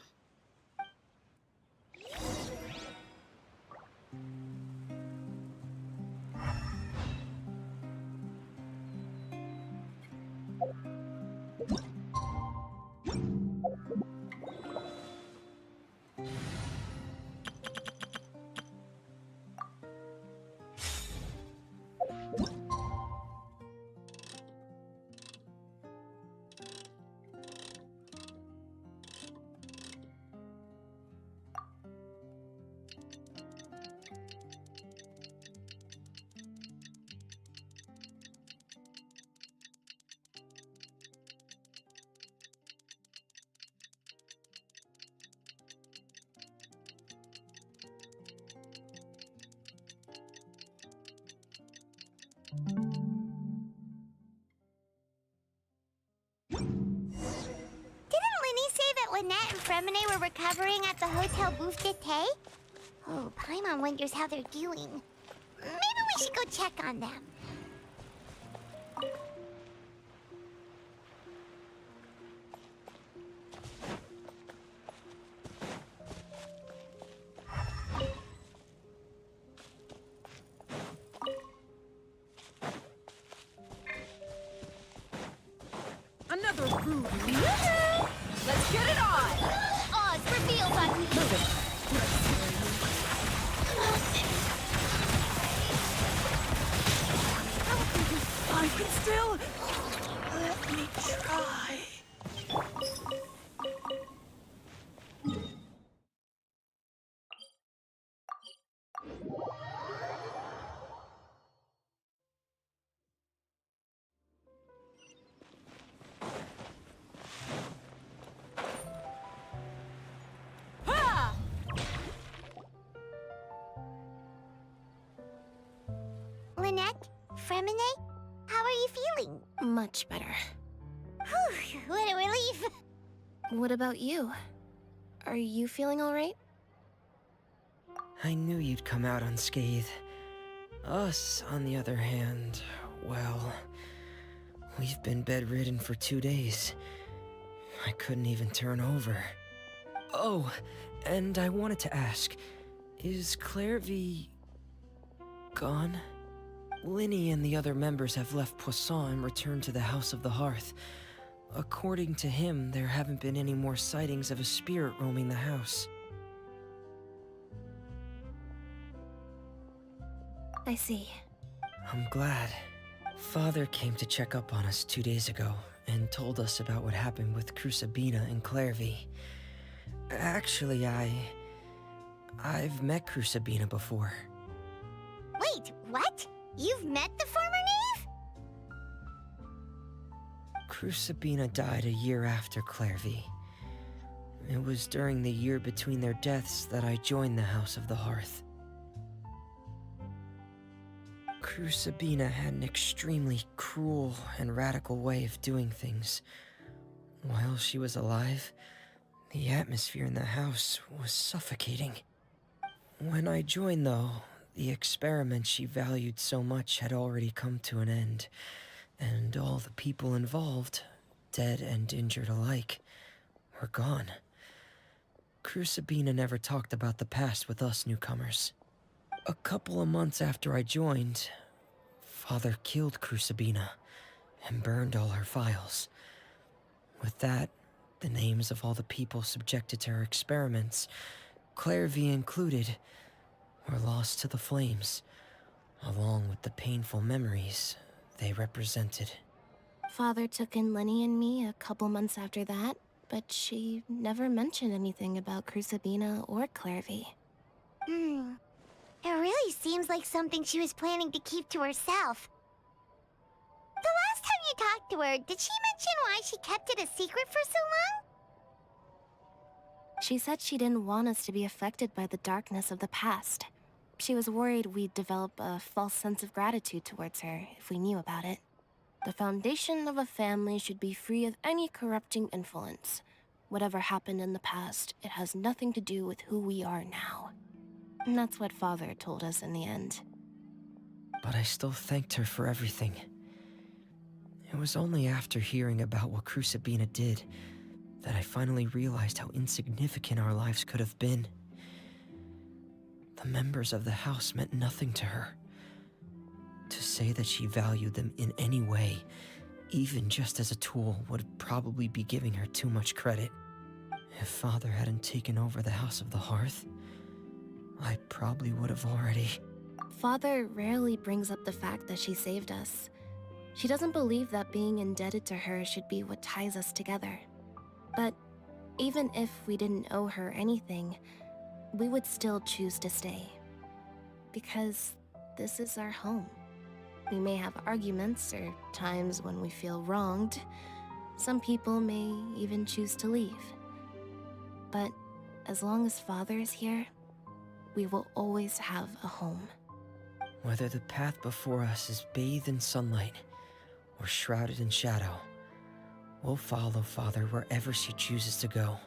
Lynette and Fremine were recovering at the Hotel Booth d'été? Oh, Paimon wonders how they're doing. Maybe we should go check on them. Another rude. Let's get it on! Oz, reveal button! Move it. I can still... Let me try. Lynette? Fremine? How are you feeling? Much better. Whew, what a relief! What about you? Are you feeling alright? I knew you'd come out unscathed. Us, on the other hand, well... We've been bedridden for 2 days. I couldn't even turn over. Oh, and I wanted to ask, is Clairvy... gone? Linny and the other members have left Poisson and returned to the House of the Hearth. According to him, there haven't been any more sightings of a spirit roaming the house. I see. I'm glad. Father came to check up on us 2 days ago and told us about what happened with Crucibina and Clairvy. Actually, I've met Crucibina before. Wait, what? You've met the former knave? Crucibina died a year after Clairvy. It was during the year between their deaths that I joined the House of the Hearth. Crucibina had an extremely cruel and radical way of doing things. While she was alive, the atmosphere in the house was suffocating. When I joined, though, the experiment she valued so much had already come to an end, and all the people involved, dead and injured alike, were gone. Crucibina never talked about the past with us newcomers. A couple of months after I joined, Father killed Crucibina and burned all her files. With that, the names of all the people subjected to her experiments, Clairvy included, were lost to the flames, along with the painful memories they represented. Father took in Lenny and me a couple months after that, but she never mentioned anything about Crucibina or Clairvy. It really seems like something she was planning to keep to herself. The last time you talked to her, did she mention why she kept it a secret for so long? She said she didn't want us to be affected by the darkness of the past. She was worried we'd develop a false sense of gratitude towards her if we knew about it. The foundation of a family should be free of any corrupting influence. Whatever happened in the past, it has nothing to do with who we are now. And that's what Father told us in the end. But I still thanked her for everything. It was only after hearing about what Crucibina did that I finally realized how insignificant our lives could have been. The members of the house meant nothing to her. To say that she valued them in any way, even just as a tool, would probably be giving her too much credit. If Father hadn't taken over the House of the Hearth, I probably would have already... Father rarely brings up the fact that she saved us. She doesn't believe that being indebted to her should be what ties us together. But even if we didn't owe her anything, we would still choose to stay. Because this is our home. We may have arguments or times when we feel wronged. Some people may even choose to leave. But as long as Father is here, we will always have a home. Whether the path before us is bathed in sunlight or shrouded in shadow, we'll follow Father wherever she chooses to go.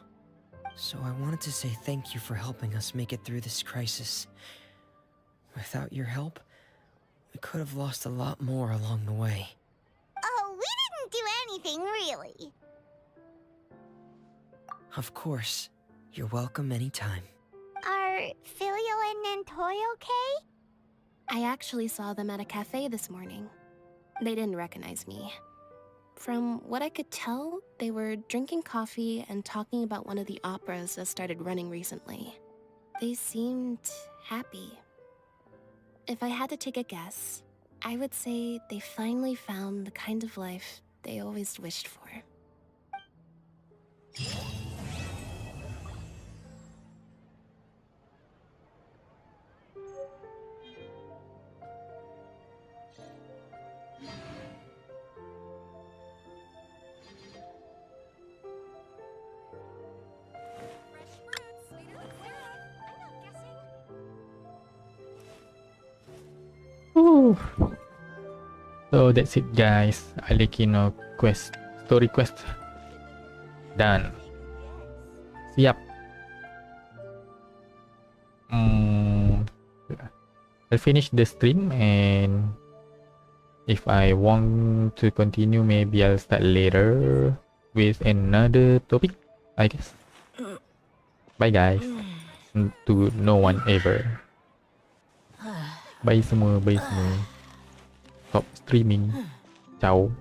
So I wanted to say thank you for helping us make it through this crisis. Without your help, we could have lost a lot more along the way. Oh, we didn't do anything, really. Of course. You're welcome anytime. Are Filial and Nantoy okay? I actually saw them at a cafe this morning. They didn't recognize me. From what I could tell, they were drinking coffee and talking about one of the operas that started running recently. They seemed happy. If I had to take a guess, I would say they finally found the kind of life they always wished for. Whew. So that's it, guys. Arlecchino quest, story quest done. Siap. I'll finish the stream, and if I want to continue, maybe I'll start later with another topic, I guess. Bye, guys. To no one ever. Bye semua, bye semua. Stop streaming. Ciao.